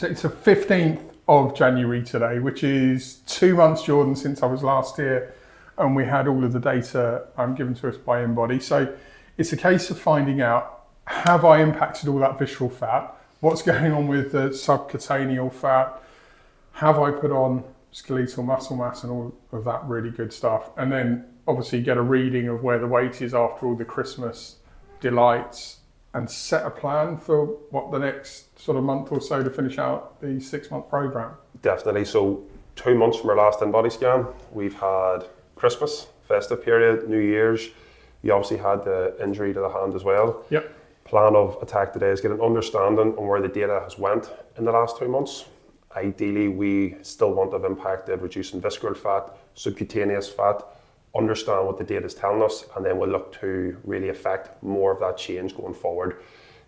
So it's the 15th of January today, which is 2 months, Jordan, since I was last here, and we had all of the data given to us by InBody. So it's a case of finding out, have I impacted all that visceral fat? What's going on with the subcutaneous fat? Have I put on skeletal muscle mass and all of that really good stuff? And then obviously get a reading of where the weight is after all the Christmas delights, and set a plan for what the next sort of month or so to finish out the 6-month program. Definitely. So 2 months from our last InBody scan, we've had Christmas, festive period, New Year's. You obviously had the injury to the hand as well. Yep. Plan of attack today is get an understanding on where the data has went in the last 2 months. Ideally, we still want to have impacted reducing visceral fat, subcutaneous fat, understand what the data is telling us, and then we'll look to really affect more of that change going forward.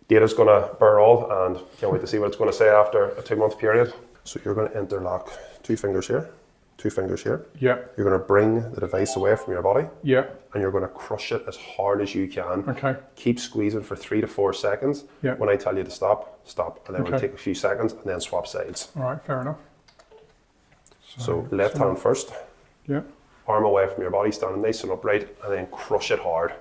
Data's going to bear all, and can't wait to see what it's going to say after a 2-month period. So you're going to interlock 2 fingers here, 2 fingers here. Yeah. You're going to bring the device away from your body. Yeah. And you're going to crush it as hard as you can. Okay. Keep squeezing for 3 to 4 seconds. Yeah. When I tell you to stop, stop. And then we'll take a few seconds and then swap sides. All right, fair enough. So left hand first. Yeah. Arm away from your body, standing nice and upright, and then crush it hard.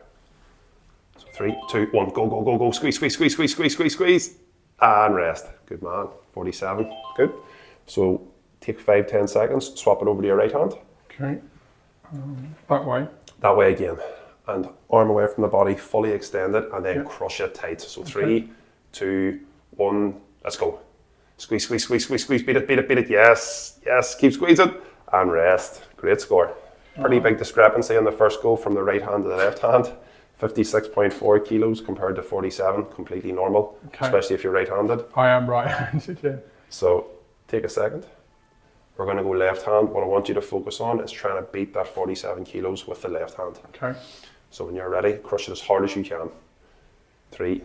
So 3, 2, 1, go, go, go, go, squeeze, squeeze, squeeze, squeeze, squeeze, squeeze, squeeze, and rest. Good man, 47, good. So take 5-10 seconds, swap it over to your right hand. Okay, that way. That way again. And arm away from the body, fully extended, and then crush it tight. So 3, 2, 1, let's go. Squeeze, squeeze, squeeze, squeeze, squeeze, beat it, beat it, beat it, yes, yes, keep squeezing, and rest. Great score. Pretty big discrepancy in the first go from the right hand to the left hand. 56.4 kilos compared to 47, completely normal, especially if you're right-handed. I am right-handed, yeah. So take a second. We're going to go left hand. What I want you to focus on is trying to beat that 47 kilos with the left hand. Okay. So when you're ready, crush it as hard as you can. 3,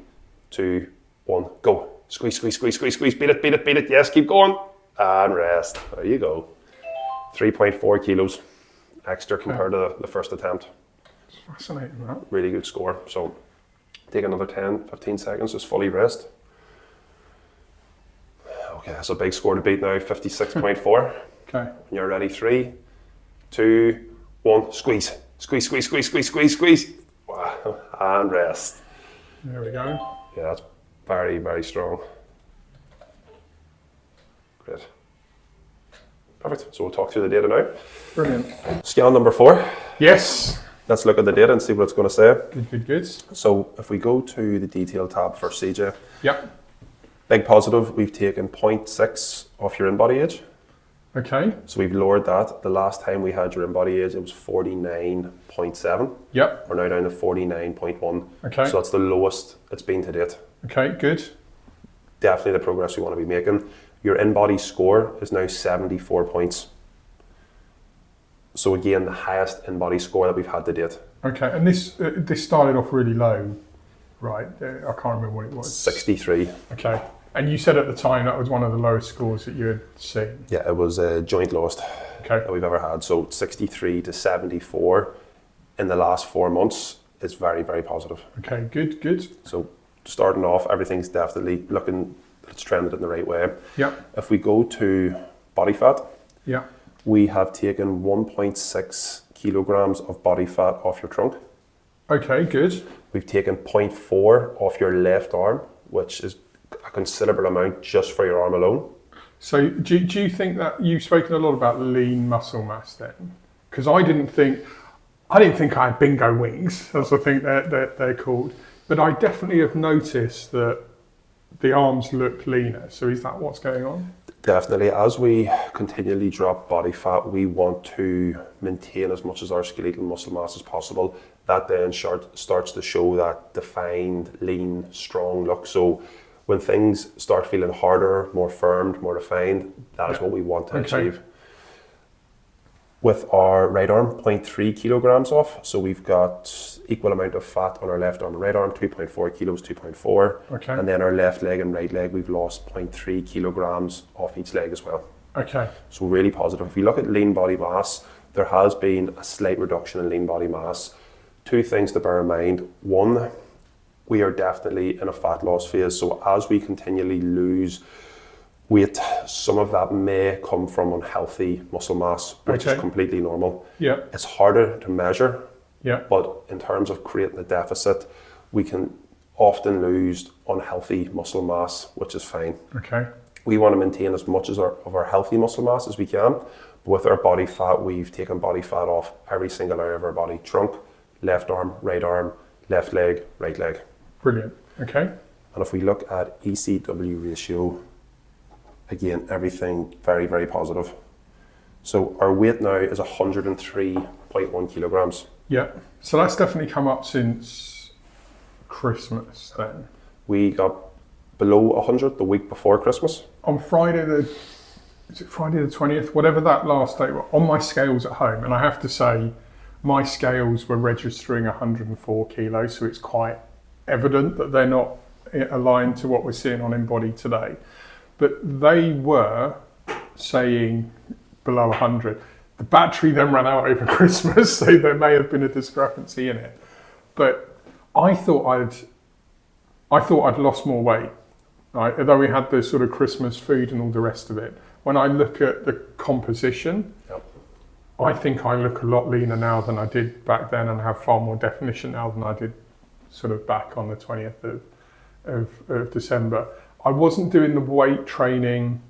2, 1, go. Squeeze, squeeze, squeeze, squeeze, squeeze, beat it, beat it, beat it. Yes, keep going. And rest. There you go. 3.4 kilos extra compared to the first attempt. It's fascinating, that. Really good score. So take another 10, 15 seconds, just fully rest. Okay, that's a big score to beat now, 56.4. Okay. You're ready, 3, 2, 1, squeeze. Squeeze, squeeze, squeeze, squeeze, squeeze, squeeze. Wow. And rest. There we go. Yeah, that's very, very strong. Great. Perfect. So we'll talk through the data now. Brilliant. Scan number 4. Yes. Let's look at the data and see what it's going to say. Good, good, good. So if we go to the detail tab for CJ. Yep. Big positive, we've taken 0.6 off your in-body age. Okay. So we've lowered that. The last time we had your in-body age, it was 49.7. Yep. We're now down to 49.1. Okay. So that's the lowest it's been to date. Okay, good. Definitely the progress we want to be making. Your in-body score is now 74 points. So again, the highest in-body score that we've had to date. Okay, and this started off really low, right? I can't remember what it was. 63. Okay, and you said at the time that was one of the lowest scores that you had seen. Yeah, it was a joint lowest that we've ever had. So 63 to 74 in the last 4 months is very, very positive. Okay, good, good. So starting off, everything's definitely looking, it's trended in the right way. Yep. If we go to body fat, yep, we have taken 1.6 kilograms of body fat off your trunk. Okay, good. We've taken 0.4 off your left arm, which is a considerable amount just for your arm alone. So do you think that you've spoken a lot about lean muscle mass then? Because I didn't think I had bingo wings, as I think they're called, but I definitely have noticed that the arms look leaner. So is that what's going on? Definitely. As we continually drop body fat, we want to maintain as much of our skeletal muscle mass as possible. That then starts to show that defined, lean, strong look. So when things start feeling harder, more firm, more refined, that is what we want to achieve. With our right arm, 0.3 kilograms off. So we've got equal amount of fat on our left arm and right arm, 2.4 kilos, 2.4. Okay. And then our left leg and right leg, we've lost 0.3 kilograms off each leg as well. Okay. So really positive. If we look at lean body mass, there has been a slight reduction in lean body mass. 2 things to bear in mind. 1, we are definitely in a fat loss phase. So as we continually lose weight, some of that may come from unhealthy muscle mass, which is completely normal. Yeah. It's harder to measure, Yeah. but in terms of creating a deficit, we can often lose unhealthy muscle mass, which is fine. Okay. We want to maintain as much of our healthy muscle mass as we can. But with our body fat, we've taken body fat off every single area of our body: trunk, left arm, left leg, right leg. Brilliant. Okay. And if we look at ECW ratio, again, everything very, very positive. So our weight now is 103.1 kilograms. Yeah. So that's definitely come up since Christmas then. We got below 100 the week before Christmas. On Friday the 20th, whatever that last day, on my scales at home, and I have to say, my scales were registering 104 kilos, so it's quite evident that they're not aligned to what we're seeing on InBody today. But they were saying below 100. The battery then ran out over Christmas, so there may have been a discrepancy in it. But I thought I'd lost more weight, right? Although we had the sort of Christmas food and all the rest of it. When I look at the composition, Yep. I think I look a lot leaner now than I did back then, and have far more definition now than I did sort of back on the 20th of December. I wasn't doing the weight training.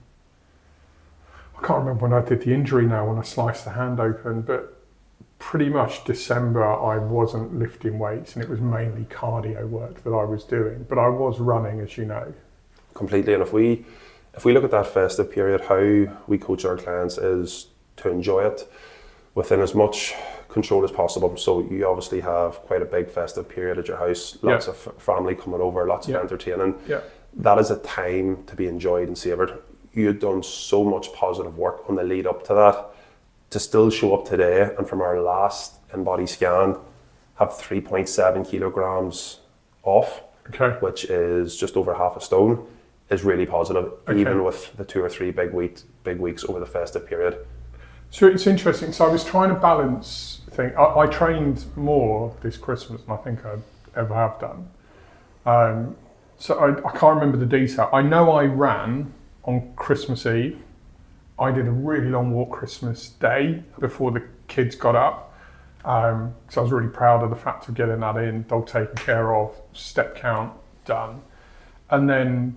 I can't remember when I did the injury now, when I sliced the hand open, but pretty much December I wasn't lifting weights, and it was mainly cardio work that I was doing, but I was running, as you know. Completely. And if we look at that festive period, how we coach our clients is to enjoy it within as much control as possible. So you obviously have quite a big festive period at your house, lots of family coming over, lots of entertaining. Yeah. That is a time to be enjoyed and savoured. You had done so much positive work on the lead up to that, to still show up today and from our last InBody scan have 3.7 kilograms off, which is just over half a stone, is really positive, even with the 2 or 3 big weeks over the festive period. So it's interesting. So I was trying to balance things. I trained more this Christmas than I think I ever have done. So I can't remember the detail. I know I ran on Christmas Eve. I did a really long walk Christmas Day before the kids got up. So I was really proud of the fact of getting that in, dog taken care of, step count done. And then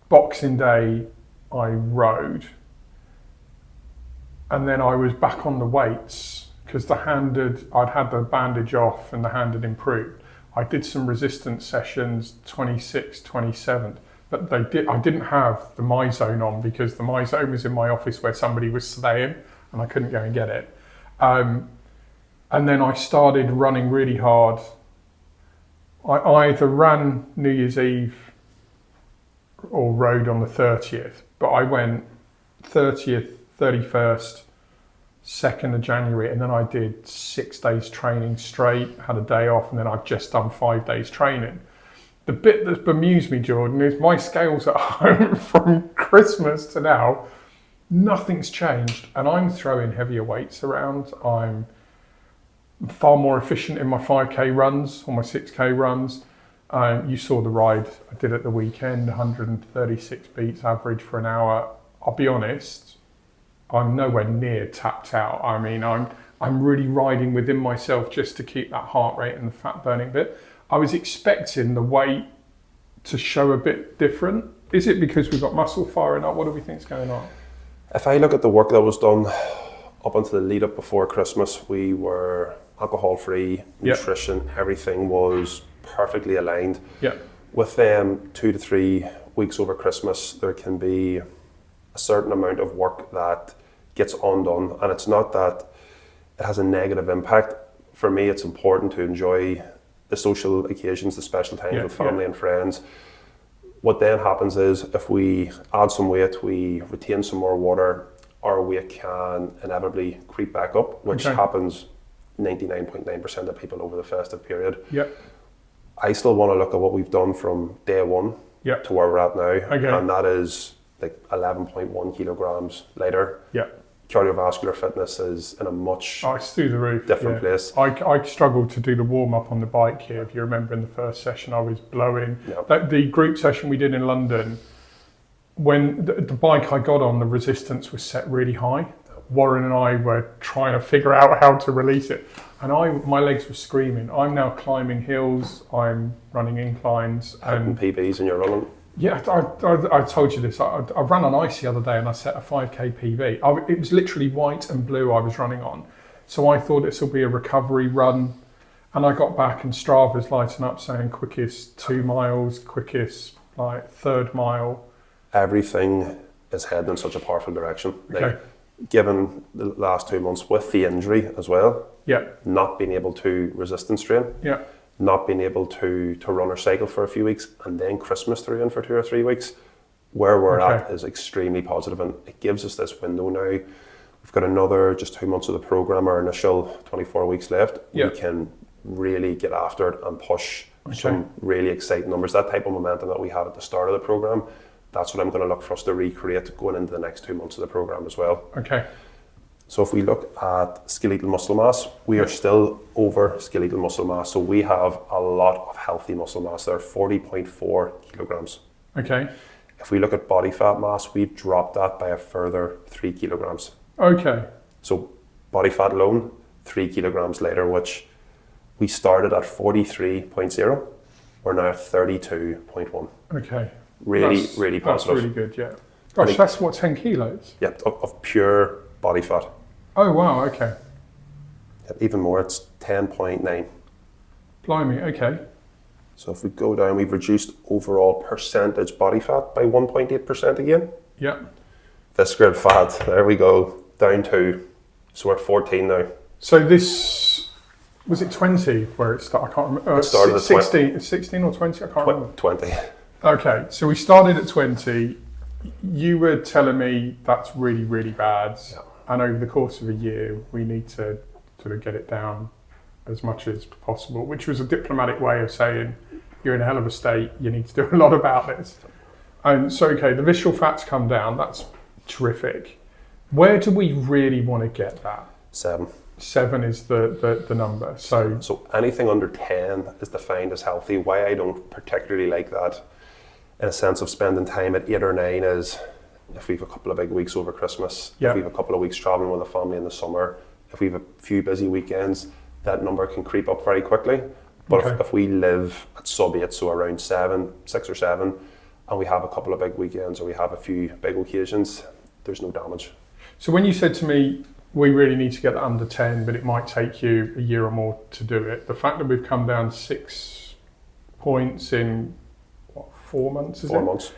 Boxing Day, I rode. And then I was back on the weights because I'd had the bandage off and the hand had improved. I did some resistance sessions, 26th, 27th, but I didn't have the MyZone on because the MyZone was in my office where somebody was staying and I couldn't go and get it. And then I started running really hard. I either ran New Year's Eve or rode on the 30th, but I went 30th, 31st, 2nd of January, and then I did 6 days training straight, had a day off, and then I've just done 5 days training. The bit that's bemused me, Jordan, is my scales at home from Christmas to now, nothing's changed, and I'm throwing heavier weights around. I'm far more efficient in my 5K runs or my 6K runs. You saw the ride I did at the weekend, 136 beats average for an hour. I'll be honest, I'm nowhere near tapped out. I mean, I'm really riding within myself just to keep that heart rate and the fat burning bit. I was expecting the weight to show a bit different. Is it because we've got muscle firing up? What do we think's going on? If I look at the work that was done up until the lead up before Christmas, we were alcohol free, nutrition, everything was perfectly aligned. With them 2 to 3 weeks over Christmas, there can be a certain amount of work that gets undone, and it's not that it has a negative impact. For me, it's important to enjoy the social occasions, the special times with family and friends. What then happens is if we add some weight, we retain some more water, our weight can inevitably creep back up, which happens 99.9% of people over the festive period. I still want to look at what we've done from day one to where we're at now, and that is like 11.1 kilograms lighter. Cardiovascular fitness is in a much it's through the roof. Different place. I struggled to do the warm up on the bike here. If you remember in the first session, I was blowing. The group session we did in London, when the bike I got on, the resistance was set really high. Warren and I were trying to figure out how to release it, and my legs were screaming. I'm now climbing hills, I'm running inclines, And and PBs and you're running. yeah, I told you this. I ran on ice the other day, and I set a 5k PB. It was literally white and blue I was running on, so I thought this will be a recovery run, and I got back and Strava's lighting up saying quickest 2 miles, quickest like third mile. Everything is heading in such a powerful direction. Okay. Given the last 2 months with the injury as well, Yeah, not being able to resistance train, yeah, not being able to run or cycle for a few weeks, and then Christmas threw in for 2 or 3 weeks, where we're at is extremely positive, and it gives us this window now. We've got another just 2 months of the program, our initial 24 weeks left. Yeah. We can really get after it and push some really exciting numbers. That type of momentum that we had at the start of the program, that's what I'm going to look for us to recreate going into the next 2 months of the program as well. okay, So if we look at skeletal muscle mass, we are still over skeletal muscle mass. So we have a lot of healthy muscle mass there, 40.4 kilograms. okay, If we look at body fat mass, we've dropped that by a further 3 kilograms. okay, So body fat alone, 3 kilograms later, which we started at 43.0, we're now at 32.1. okay. Really That's positive. That's really good, yeah. Gosh, that's what, 10 kilos? Yeah, of pure body fat. Oh, wow, okay. Yeah, even more, it's 10.9. Blimey, okay. So if we go down, we've reduced overall percentage body fat by 1.8% again. Yeah. Visceral fat, there we go, down to, so we're at 14 now. So this, was it 20 where it started? I can't remember. It started at 16 or 20, I can't remember. 20. Okay, so we started at 20. You were telling me that's really, really bad. Yeah. And over the course of a year, we need to sort of get it down as much as possible, which was a diplomatic way of saying you're in a hell of a state, you need to do a lot about this. And so, okay, the visceral fat's come down, that's terrific. Where do we really want to get that? 7. 7 is the number. So anything under 10 is defined as healthy. Why I don't particularly like that, in a sense of spending time at 8 or 9, is if we have a couple of big weeks over Christmas, Yeah. if we have a couple of weeks traveling with the family in the summer, if we have a few busy weekends, that number can creep up very quickly. But Okay. if we live at sub 8, so around 7, 6 or 7, and we have a couple of big weekends or we have a few big occasions, there's no damage. So when you said to me, we really need to get that under 10, but it might take you a year or more to do it, the fact that we've come down 6 points in, what, 4 months, is 4 it? months.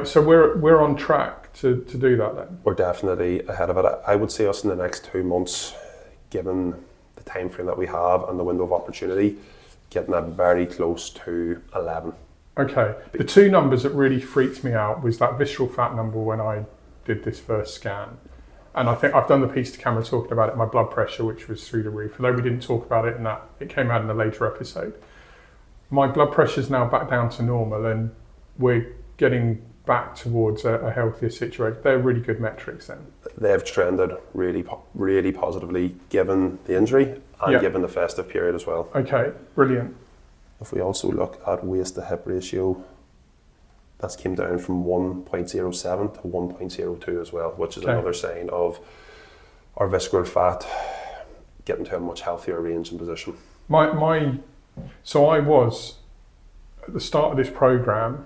So we're on track to do that then? We're definitely ahead of it. I would say us in the next 2 months, given the time frame that we have and the window of opportunity, getting that very close to 11. Okay. The two numbers that really freaked me out was that visceral fat number when I did this first scan. And I think I've done the piece to camera talking about it, my blood pressure, which was through the roof. Although we didn't talk about it in that, it came out in a later episode. My blood pressure is now back down to normal and we're getting back towards a healthier situation. They're really good metrics then. They've trended really positively given the injury and Yeah. given the festive period as well. Okay, brilliant. If we also look at waist to hip ratio, that's came down from 1.07 to 1.02 as well, which is Okay. another sign of our visceral fat getting to a much healthier range and position. So I was at the start of this program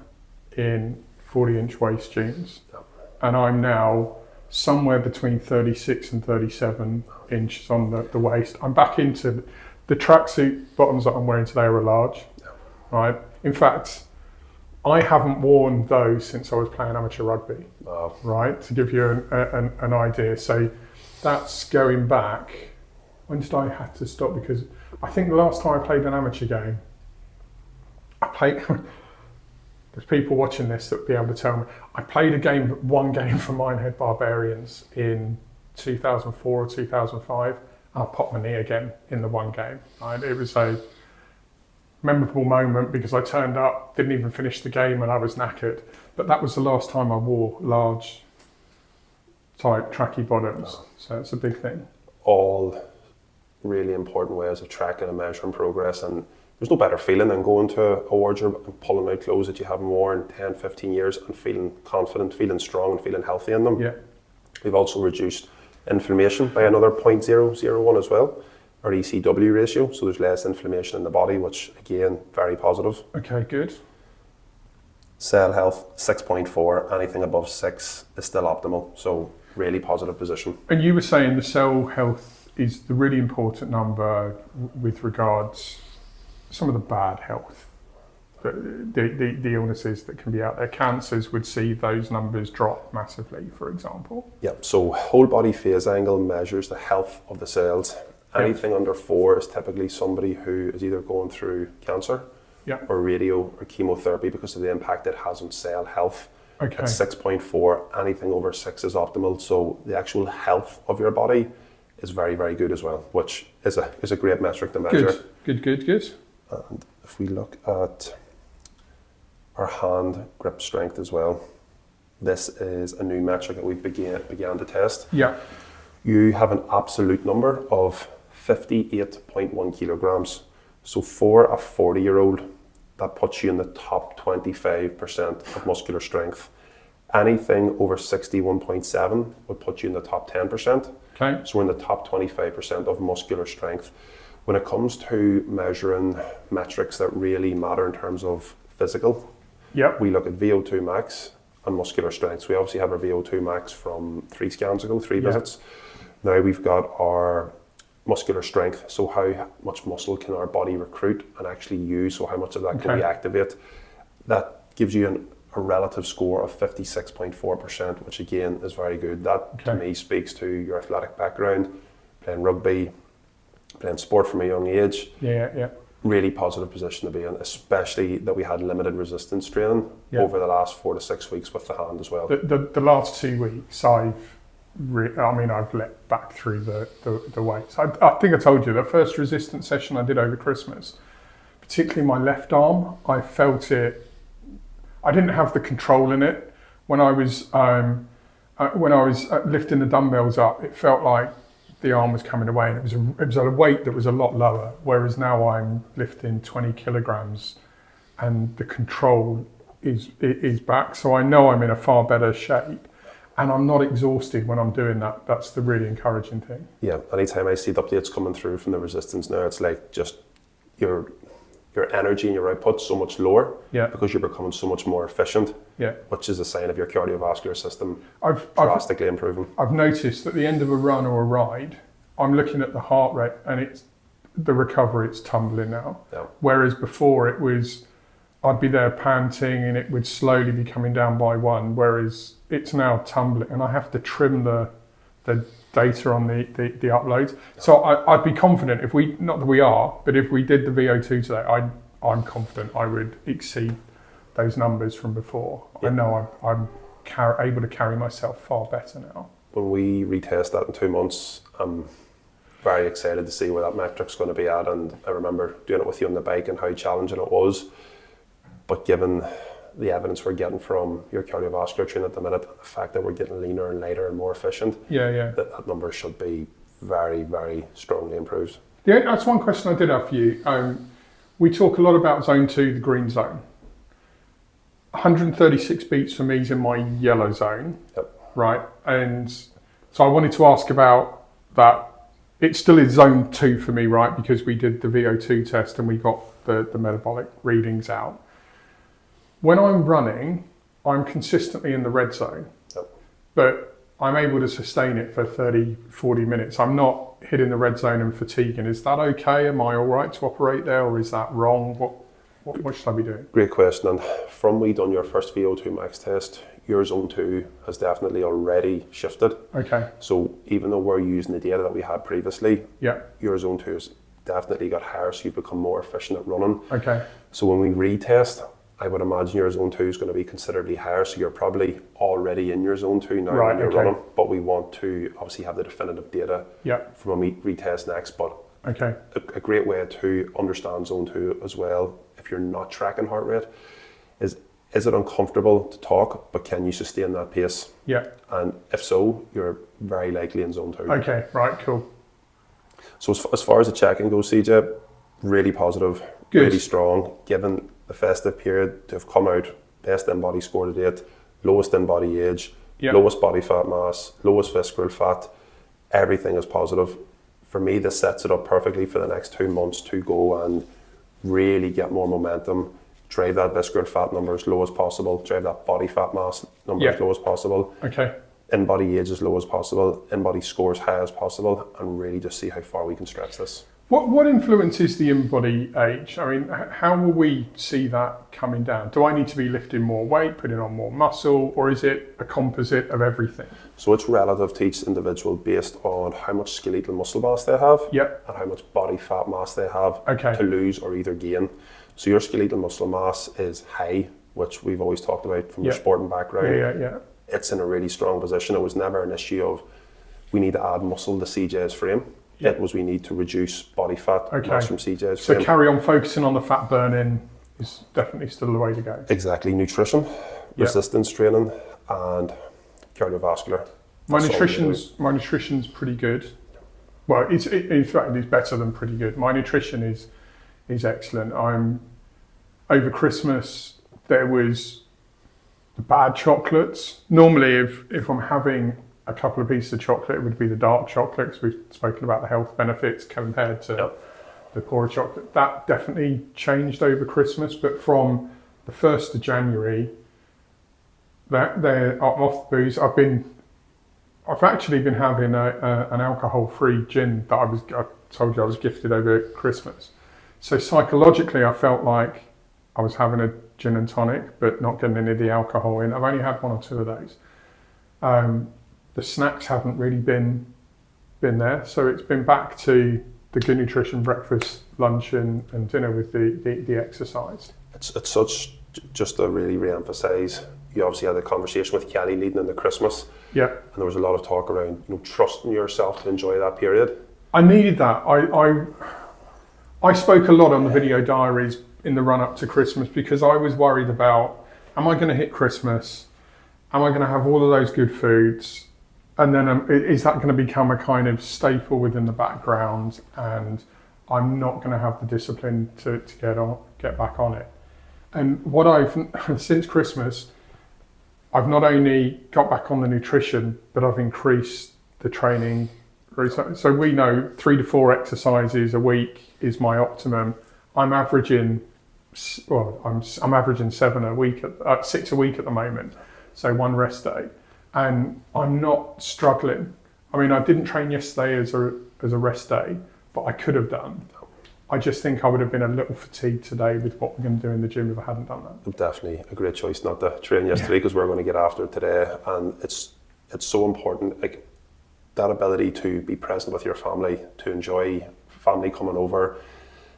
in 40-inch waist jeans, Yeah. and I'm now somewhere between 36 and 37 inches on the waist. I'm back into the tracksuit bottoms that I'm wearing today are a large, right? In fact, I haven't worn those since I was playing amateur rugby, right? To give you an idea. So that's going back. When did I have to stop? Because I think the last time I played an amateur game, there's people watching this that will be able to tell me. I played one game for Minehead Barbarians in 2004 or 2005, and I popped my knee again in the one game. Right? It was a memorable moment because I turned up, didn't even finish the game, and I was knackered. But that was the last time I wore large type tracky bottoms, so it's a big thing. All really important ways of tracking and measuring progress, and there's no better feeling than going to a wardrobe and pulling out clothes that you haven't worn 10, 15 years and feeling confident, feeling strong and feeling healthy in them. Yeah. We've also reduced inflammation by another 0.001 as well, our ECW ratio, so there's less inflammation in the body, which again, very positive. Okay, good. Cell health, 6.4, anything above 6 is still optimal, so really positive position. And you were saying the cell health is the really important number with regards some of the bad health, the illnesses that can be out there. Cancers would see those numbers drop massively, for example. Yeah, so whole body phase angle measures the health of the cells. Anything under 4 is typically somebody who is either going through cancer or radio or chemotherapy because of the impact it has on cell health. Okay. At 6.4, anything over 6 is optimal. So the actual health of your body is very, very good as well, which is a great metric to measure. Good. And if we look at our hand grip strength as well, this is a new metric that we've began to test. Yeah. You have an absolute number of 58.1 kilograms. So for a 40-year-old, that puts you in the top 25% of muscular strength. Anything over 61.7 would put you in the top 10%. Okay. So we're in the top 25% of muscular strength. When it comes to measuring metrics that really matter in terms of physical, we look at VO2 max and muscular strength. So we obviously have our VO2 max from 3 scans ago, 3 visits. Now we've got our muscular strength, so how much muscle can our body recruit and actually use, so how much of that can we activate. That gives you a relative score of 56.4%, which again is very good. That to me speaks to your athletic background, playing rugby, playing sport from a young age. Really positive position to be in, especially that we had limited resistance training over the last 4 to 6 weeks with the hand as well. The last 2 weeks I've let back through the weights. I think I told you the first resistance session I did over Christmas, particularly my left arm, I felt it. I didn't have the control in it when I was lifting the dumbbells up. It felt like the arm was coming away, and it was at a weight that was a lot lower. Whereas now I'm lifting 20 kilograms, and the control is back. So I know I'm in a far better shape. And I'm not exhausted when I'm doing that. That's the really encouraging thing. Yeah, anytime I see the updates coming through from the resistance now, it's like just your energy and your output so much lower because you're becoming so much more efficient, which is a sign of your cardiovascular system drastically improving. I've noticed at the end of a run or a ride, I'm looking at the heart rate and it's the recovery, it's tumbling now. Yeah. Whereas before it was, I'd be there panting and it would slowly be coming down by 1, whereas it's now tumbling and I have to trim the data on the uploads. So I'd be confident if we, not that we are, but if we did the VO2 today, I'm confident I would exceed those numbers from before. I know I'm able to carry myself far better now. When we retest that in 2 months, I'm very excited to see where that metric's going to be at. And I remember doing it with you on the bike and how challenging it was. But given the evidence we're getting from your cardiovascular training at the minute, the fact that we're getting leaner and lighter and more efficient, that number should be very, very strongly improved. Yeah, that's one question I did have for you. We talk a lot about zone 2, the green zone. 136 beats for me is in my yellow zone, right? And so I wanted to ask about that. It still is zone 2 for me, right? Because we did the VO2 test and we got the metabolic readings out. When I'm running, I'm consistently in the red zone, but I'm able to sustain it for 30, 40 minutes. I'm not hitting the red zone and fatiguing. Is that okay? Am I all right to operate there, or is that wrong? What should I be doing? Great question. And from we done your first VO2 max test, your zone 2 has definitely already shifted. Okay. So even though we're using the data that we had previously, your zone 2 has definitely got higher, so you've become more efficient at running. Okay. So when we retest, I would imagine your zone 2 is going to be considerably higher, so you're probably already in your zone 2 now when you're running, but we want to obviously have the definitive data from when we retest next. But a great way to understand zone 2 as well, if you're not tracking heart rate, is it uncomfortable to talk, but can you sustain that pace? Yeah. And if so, you're very likely in zone 2. Okay, right, cool. So as far as the check-in goes, CJ, really positive, Good. Really strong, given the festive period, to have come out best in-body score to date, lowest in-body age, Yep. lowest body fat mass, lowest visceral fat, everything is positive. For me, this sets it up perfectly for the next 2 months to go and really get more momentum, drive that visceral fat number as low as possible, drive that body fat mass number Yeah. as low as possible, Okay. in-body age as low as possible, in-body score as high as possible, and really just see how far we can stretch this. What influences the in-body age? I mean, how will we see that coming down? Do I need to be lifting more weight, putting on more muscle, or is it a composite of everything? So it's relative to each individual based on how much skeletal muscle mass they have Yep. and how much body fat mass they have Okay. to lose or either gain. So your skeletal muscle mass is high, which we've always talked about from your Yep. sporting background. Yeah. It's in a really strong position. It was never an issue of we need to add muscle to CJ's frame. Yep. It was we need to reduce body fat Okay. mass from CJ's So frame. carry on focusing on the fat burning is definitely still the way to go. Exactly. Nutrition, resistance training, and cardiovascular. My That's all we do. nutrition's pretty good. Well, in fact, it's better than pretty good. My nutrition is excellent. Over Christmas there was the bad chocolates. Normally, if I'm having a couple of pieces of chocolate, it would be the dark chocolate, because we've spoken about the health benefits compared to Yep. the poorer chocolate. That definitely changed over Christmas, but from the 1st of January, I'm off the booze. I've actually been having an alcohol-free gin that I told you I was gifted over Christmas. So psychologically, I felt like I was having a gin and tonic, but not getting any of the alcohol in. I've only had 1 or 2 of those. The snacks haven't really been there, so it's been back to the good nutrition, breakfast, lunch, and dinner with the exercise. It's such, just to really re-emphasise, you obviously had a conversation with Kelly leading into Christmas, Yeah, and there was a lot of talk around trusting yourself to enjoy that period. I needed that. I spoke a lot on the video diaries in the run up to Christmas, because I was worried about, am I going to hit Christmas? Am I going to have all of those good foods? And then is that going to become a kind of staple within the background, and I'm not going to have the discipline to get back on it? And what since Christmas, I've not only got back on the nutrition, but I've increased the training. So we know 3 to 4 exercises a week is my optimum. I'm averaging, I'm averaging 7 a week, 6 a week at the moment. So 1 rest day, and I'm not struggling. I mean, I didn't train yesterday as a rest day, but I could have done. I just think I would have been a little fatigued today with what we're going to do in the gym if I hadn't done that. Definitely a great choice not to train yesterday, because we're going to get after it today, and it's so important. Like, that ability to be present with your family, to enjoy family coming over,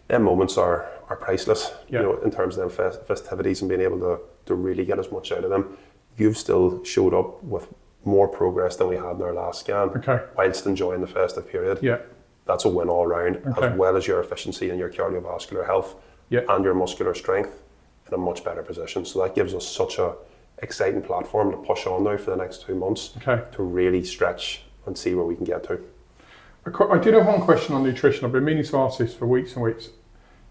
them moments are priceless. Yeah. In terms of them festivities and being able to really get as much out of them. You've still showed up with more progress than we had in our last scan, Okay. whilst enjoying the festive period. Yeah. That's a win all round, Okay. as well as your efficiency and your cardiovascular health, Yeah. and your muscular strength in a much better position. So that gives us such a exciting platform to push on now for the next 2 months, Okay. to really stretch and see where we can get to. I did have one question on nutrition. I've been meaning to ask this for weeks and weeks.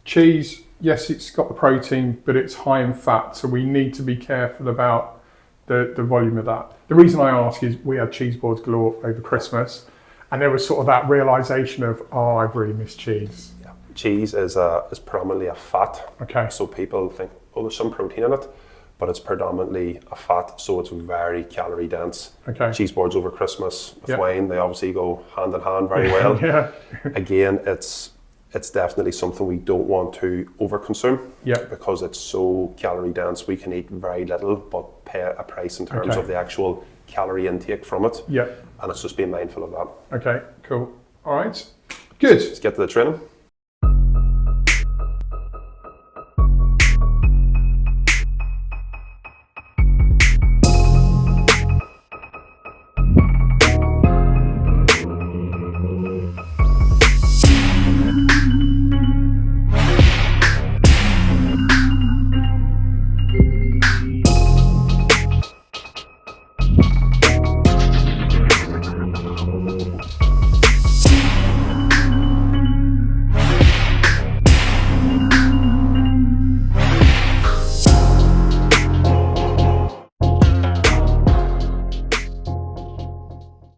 Cheese, yes, it's got the protein, but it's high in fat, so we need to be careful about the volume of that. The reason I ask is we had cheese boards galore over Christmas, and there was sort of that realisation of, oh, I've really missed cheese. Yeah. Cheese is predominantly a fat. Okay. So people think, oh, there's some protein in it, but it's predominantly a fat, so it's very calorie dense. Okay. Cheese boards over Christmas with Yeah. wine, they obviously go hand in hand very well. Yeah. Again, it's definitely something we don't want to overconsume, Yeah. because it's so calorie dense. We can eat very little, but pay a price in terms Okay. of the actual calorie intake from it. Yeah. And it's just being mindful of that. Okay, cool. All right. Good. Let's get to the training.